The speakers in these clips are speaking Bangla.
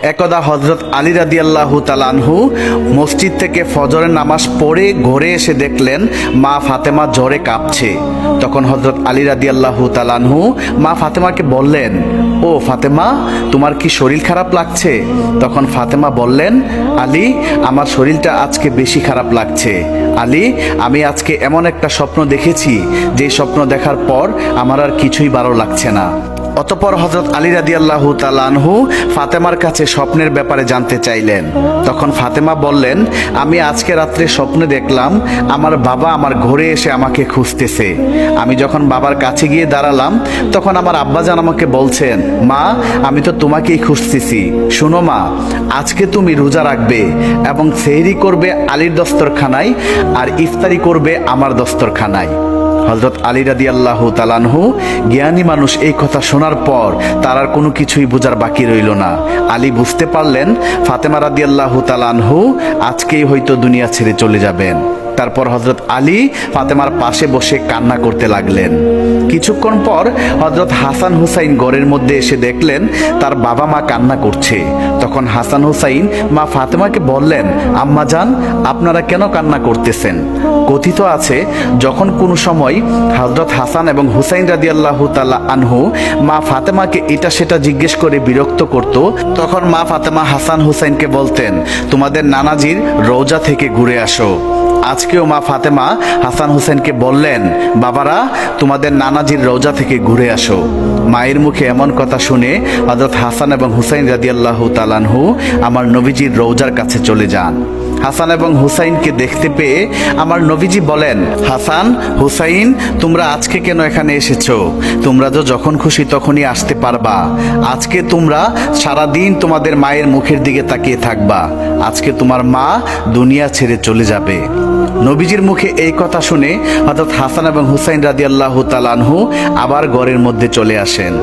একদা হযরত আলী রাদিয়াল্লাহু তাআলা আনহু মসজিদ থেকে ফজরের নামাজ পড়ে ঘরে এসে দেখলেন মা ফাতেমা জ্বরে কাঁপছে। তখন হযরত আলী রাদিয়াল্লাহু তাআলা আনহু মা ফাতেমাকে বললেন, ও ফাতেমা, তোমার কি শরীর খারাপ লাগছে? তখন ফাতেমা বললেন, আলী, আমার শরীরটা আজকে বেশি খারাপ লাগছে। আলী, আমি আজকে এমন একটা স্বপ্ন দেখেছি যে স্বপ্ন দেখার পর আমার আর কিছুই ভালো লাগছে না। অতঃপর হযরত আলী রাদিয়াল্লাহু তাআলা আনহু ফাতেমার কাছে স্বপ্নের ব্যাপারে জানতে চাইলেন। তখন ফাতেমা বললেন, আমি আজকে রাত্রে স্বপ্নে দেখলাম আমার বাবা আমার ঘরে এসে আমাকে খুঁজতেছে। আমি যখন বাবার কাছে গিয়ে দাঁড়ালাম তখন আমার আব্বাজান আমাকে বলছেন, মা, আমি তো তোমাকেই খুঁজতেছি। শোনো মা, আজকে তুমি রোজা রাখবে এবং সেহরি করবে আলীর দস্তরখানায় আর ইফতারি করবে আমার দস্তরখানায়। হযরত আলী রাদিয়াল্লাহু তাআলা আনহু জ্ঞানী মানুষ, এই কথা শোনার পর তার আর কোনো কিছুই বোঝার বাকি রইল না। আলী বুঝতে পারলেন ফাতেমা রাদিয়াল্লাহু তাআলা আনহু আজকেই হয়তো দুনিয়া ছেড়ে চলে যাবেন। তারপর হযরত আলী ফাতেমার পাশে বসে কান্না করতে লাগলেন। কিছুক্ষণ পর হযরত হাসান হুসাইন ঘরের মধ্যে এসে দেখলেন তার বাবা মা কান্না করছে। তখন হাসান হুসাইন মা ফাতেমাকে বললেন, আম্মা জান, আপনারা কেন কান্না করতেছেন? কথিত আছে যখন কোনো সময় হযরত হাসান এবং হুসাইন রাদিয়াল্লাহু তাআলা আনহু মা ফাতেমাকে এটা সেটা জিজ্ঞেস করে বিরক্ত করত, তখন মা ফাতেমা হাসান হুসাইনকে বলতেন, তোমাদের নানাজির রওজা থেকে ঘুরে আসো। আজকেও মা ফাতেমা হাসান হুসেনকে বললেন, বাবারা, তোমাদের নানাজির রওজা থেকে ঘুরে আসো। মায়ের মুখে এমন কথা শুনে হযরত হাসান এবং হুসাইন রাদিয়াল্লাহু তাআলা আনহু আমার নবীজির রওজার কাছে চলে যান। হাসান এবং হুসাইনকে দেখতে পেয়ে আমার নবীজি বলেন, হাসান, হুসাইন, তোমরা আজকে কেন এখানে এসেছো? তোমরা তো যখন খুশি তখনই আসতে পারবা। আজকে তোমরা সারাদিন তোমাদের মায়ের মুখের দিকে তাকিয়ে থাকবা। আজকে তোমার মা দুনিয়া ছেড়ে চলে যাবে। নবীজির মুখে এই কথা শুনে হযরত হাসান এবং হুসাইন রাদিয়াল্লাহু তাআলা আনহু আবার ঘরের মধ্যে চলে আসেন।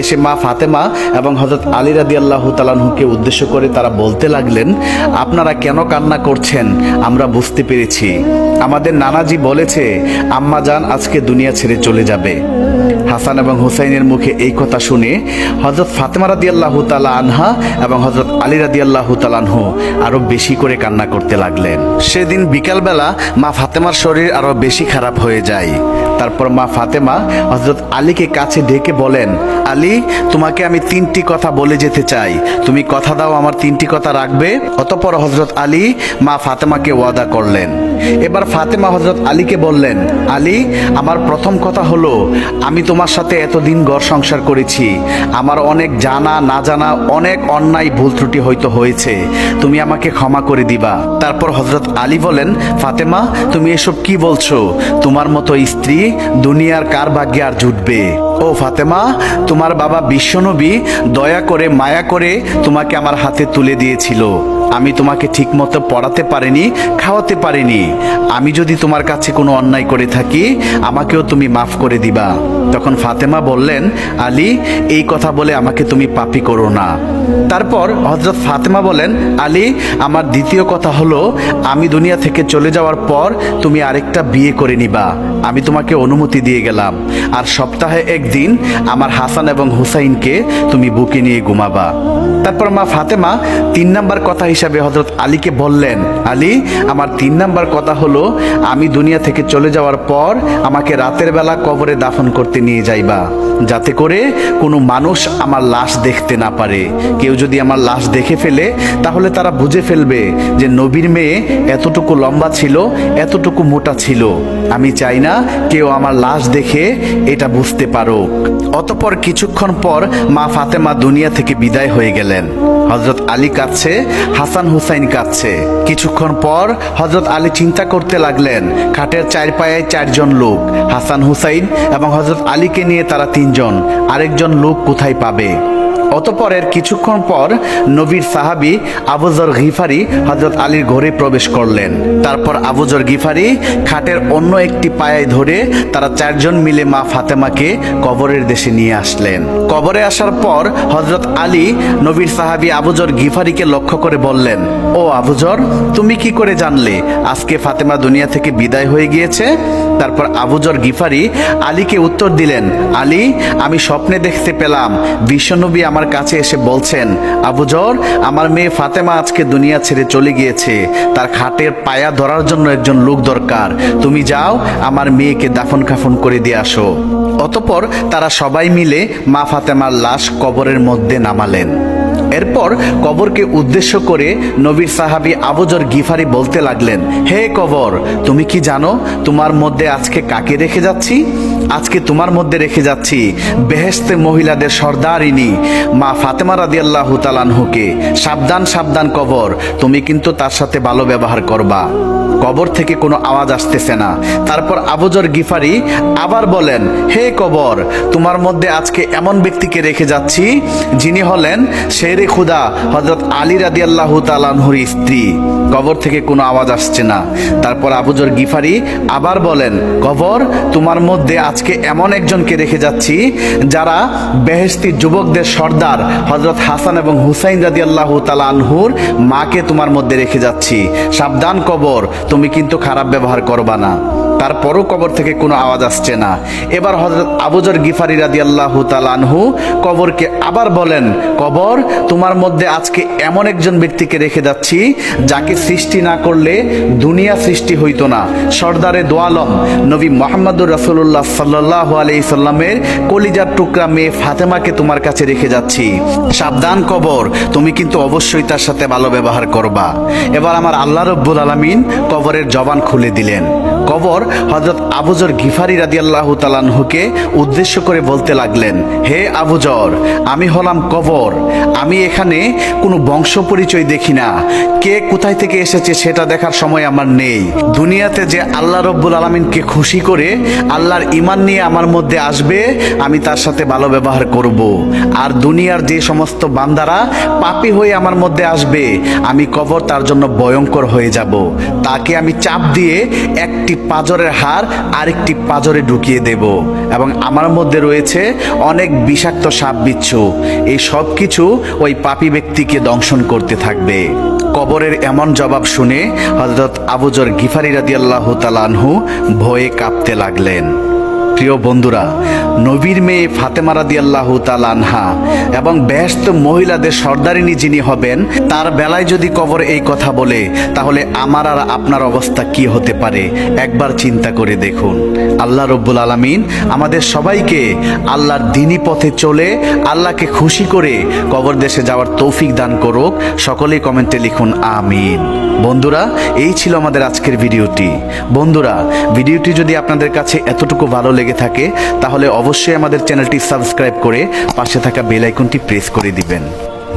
এসে মা ফাতেমা এবং হযরত আলী রাদিয়াল্লাহু তাআলা আনহুকে উদ্দেশ্য করে তারা বলতে লাগলেন, আপনারা কেন কান্না করছেন আমরা বুঝতে পেরেছি। আমাদের নানাজি বলেছে আম্মা জান আজকে দুনিয়া ছেড়ে চলে যাবে। হাসান এবং হুসাইনের মুখে এই কথা শুনে হযরত ফাতেমা রাদিয়াল্লাহু তাআলা আনহা এবং হযরত আলী রাদিয়াল্লাহু তাআলা আনহু আরো বেশি করে কান্না করতে লাগলেন। সেদিন বিকালবেলা মা ফাতেমার শরীর আরো বেশি খারাপ হয়ে যায়। তারপর মা ফাতেমা হযরত আলীকে কাছে ডেকে বলেন, আলী, তোমাকে আমি 3টি কথা বলে যেতে চাই, তুমি কথা দাও আমার 3টি কথা রাখবে? অতঃপর হযরত আলী মা ফাতেমাকে ওয়াদা করলেন। এবার ফাতেমা হযরত আলীকে বললেন, আলী, আমার প্রথম কথা হলো, আমি তোমার সাথে এতদিন ঘর সংসার করেছি, আমার অনেক জানা না জানা অনেক অন্যায় ভুল ত্রুটি হয়তো হয়েছে, তুমি আমাকে ক্ষমা করে দিবা। তারপর হযরত আলী বলেন, ফাতেমা, তুমি এসব কি বলছো? তোমার মতো স্ত্রী দুনিয়ার কার ভাগ্যে আর জুটবে? ও ফাতেমা, তোমার বাবা বিশ্বনবী দয়া করে মায়া করে তোমাকে আমার হাতে তুলে দিয়েছিল। আমি তোমাকে ঠিকমতো পড়াতে পারিনি, খাওয়াতে পারিনি। আমি যদি তোমার কাছে কোনো অন্যায় করে থাকি আমাকেও তুমি মাফ করে দিবা। তখন ফাতেমা বললেন, আলী, এই কথা বলে আমাকে তুমি পাপী করো না। তারপর হযরত ফাতেমা বলেন, আলী, আমার দ্বিতীয় কথা হলো, আমি দুনিয়া থেকে চলে যাওয়ার পর তুমি আরেকটা বিয়ে করে নিবা। আমি তোমাকে অনুমতি দিয়ে গেলাম। আর সপ্তাহে একদিন আমার হাসান এবং হুসাইনকে তুমি বুকে নিয়ে ঘুমাবা। তারপর মা ফাতেমা 3 নাম্বার কথা হিসাবে হযরত আলীকে বললেন, আলী, আমার 3 নাম্বার কথা হলো, আমি দুনিয়া থেকে চলে যাওয়ার পর আমাকে রাতের বেলা কবরে দাফন করতে নিয়ে যাইবা, যাতে করে কোনো মানুষ আমার লাশ দেখতে না পারে। কেউ যদি আমার লাশ দেখে ফেলে তাহলে তারা বুঝে ফেলবে যে নবীর মেয়ে এতটুকু লম্বা ছিল, এতটুকু মোটা ছিল। আমি চাই না কেউ আমার লাশ দেখে এটা বুঝতে পারুক। অতঃপর কিছুক্ষণ পর মা ফাতেমা দুনিয়া থেকে বিদায় হয়ে গেলেন। হযরত আলী কাঁদছে, হাসান হুসাইন কাঁদছে। কিছুক্ষণ পর হযরত আলী চিন্তা করতে লাগলেন, খাটের 4 পায়ে 4 জন লোক, হাসান হুসাইন এবং হযরত আলীকে নিয়ে তারা 3 জন, আরেকজন লোক কোথায় পাবে? অতঃপরের কিছুক্ষণ পর নবীর সাহাবী আবু যর গিফারি হযরত আলীর ঘরে প্রবেশ করলেন। তারপর আবু যর গিফারি খাটের অন্য একটি পায়ায় ধরে তারা 4 জন মিলে মা ফাতেমাকে কবরের দেশে নিয়ে আসলেন। কবরে আসার পর হযরত আলী নবীর সাহাবী আবু যর গিফারিকে লক্ষ্য করে বললেন, ও আবু যর, তুমি কি করে জানলে আজকে ফাতেমা দুনিয়া থেকে বিদায় হয়ে গিয়েছে? তারপর আবু যর গিফারি আলীকে উত্তর দিলেন, আলী, আমি স্বপ্নে দেখতে পেলাম বিশ্বনবী আমার কাছে এসে বলছেন, আবু যর, আমার মেয়ে ফাতেমা আজকে দুনিয়া ছেড়ে চলে গিয়েছে, তার খাটের পায়া ধরার জন্য একজন লোক দরকার, তুমি যাও আমার মেয়েকে দাফন কাফন করে দিয়ে আসো। অতঃপর তারা সবাই মিলে মা ফাতেমার লাশ কবরের মধ্যে নামালেন। এরপর কবরকে উদ্দেশ্য করে নবীর সাহাবী আবু যর গিফারি বলতে লাগলেন, হে কবর, তুমি কি জানো তোমার মধ্যে আজকে কাকে রেখে যাচ্ছি? আজকে তোমার মধ্যে রেখে যাচ্ছি বেহেশতে মহিলাদের সর্দারিনী মা ফাতেমা রাদিয়াল্লাহু তাআলা আনহুকে। সাবধান সাবধান কবর, তুমি কিন্তু তার সাথে ভালো ব্যবহার করবা। কবর থেকে কোনো আওয়াজ আসতেছে না। তারপর আবু যর গিফারি আবার বলেন, হে কবর, তোমার মধ্যে আজকে এমন ব্যক্তিকে রেখে যাচ্ছি যিনি হলেন শেরে খুদা হযরত আলী রাদিয়াল্লাহু তাআলা আনহুর স্ত্রী। কবর থেকে কোনো আওয়াজ আসছে না। তারপর আবু যর গিফারি আবার বলেন, কবর, তোমার মধ্যে আজকে এমন একজনকে রেখে যাচ্ছি যারা বেহেশতি যুবকদের সর্দার হযরত হাসান এবং হুসাইন রাদিয়াল্লাহু তাআলা আনহুর মাকে তোমার মধ্যে রেখে যাচ্ছি। সাবধান কবর, তুমি কিন্তু খারাপ ব্যবহার করবা না। তারপরও কবর থেকে কোনো আওয়াজ আসছে না। এবার হযরত আবু যর গিফারি রাদিয়াল্লাহু তাআলা আনহু কবরকে আবার বলেন, কবর, তোমার মধ্যে আজকে এমন একজন ব্যক্তিকে রেখে যাচ্ছি যাকে সৃষ্টি না করলে দুনিয়া সৃষ্টি হইতো না। সর্দারে দো আলম নবী মুহাম্মদুর রাসূলুল্লাহ সাল্লাল্লাহু আলাইহি সাল্লামের কলিজার টুকরা মেয়ে ফাতেমাকে তোমার কাছে রেখে যাচ্ছি। সাবধান কবর, তুমি কিন্তু অবশ্যই তার সাথে ভালো ব্যবহার করবা। এবার আমার আল্লাহ রাব্বুল আলামিন কবরের জবান খুলে দিলেন। কবর হযরত আবু যর গিফারি রাদিয়াল্লাহু তাআলা আনহুকে উদ্দেশ্য করে বলতে লাগলেন, হে আবু যর, আমি হলাম কবর। আমি এখানে কোনো বংশ পরিচয় দেখি না। কে কোথায় থেকে এসেছে সেটা দেখার সময় আমার নেই। দুনিয়াতে যে আল্লাহ রব্বুল আলামিনকে খুশি করে আল্লাহর ঈমান নিয়ে আমার মধ্যে আসবে, আমি তার সাথে ভালো ব্যবহার করব। আর দুনিয়ার যে সমস্ত বান্দারা পাপী হয়ে আমার মধ্যে আসবে, আমি কবর তার জন্য ভয়ঙ্কর হয়ে যাব। তাকে আমি চাপ দিয়ে একটি পাঁজরের হাড় আরেকটি পাঁজরে ঢুকিয়ে দেব এবং আমার মধ্যে রয়েছে অনেক বিষাক্ত সাপ বিচ্ছু। এই সব কিছু ওই পাপী ব্যক্তিকে দংশন করতে থাকবে। কবরের এমন জবাব শুনে হযরত আবু যর গিফারি রাদিয়াল্লাহু তাআলা আনহু ভয়ে কাঁপতে লাগলেন। প্রিয় বন্ধুরা, নবীর মেয়ে ফাতেমা রাদিয়াল্লাহু তাআলা আনহা এবং বেহেশত মহিলাদের সর্দারিনী যিনি হবেন, তার বেলায় যদি কবর এই কথা বলে, তাহলে আমার আর আপনার অবস্থা কি হতে পারে একবার চিন্তা করে দেখুন। আল্লাহ রব্বুল আলামিন আমাদের সবাইকে আল্লাহর দ্বীনি পথে চলে আল্লাহকে খুশি করে কবর দেশে যাওয়ার তৌফিক দান করুক। সকলেই কমেন্টে লিখুন আমিন। বন্ধুরা, এই ছিল আমাদের আজকের ভিডিওটি। বন্ধুরা, ভিডিওটি যদি আপনাদের কাছে এতটুকু ভালো লেগে থাকে তাহলে অবশ্যই আমাদের চ্যানেলটি সাবস্ক্রাইব করে পাশে থাকা বেল আইকনটি প্রেস করে দিবেন।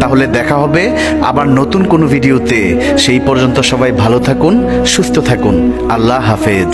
তাহলে দেখা হবে আবার নতুন কোনো ভিডিওতে। সেই পর্যন্ত সবাই ভালো থাকুন, সুস্থ থাকুন। আল্লাহ হাফেজ।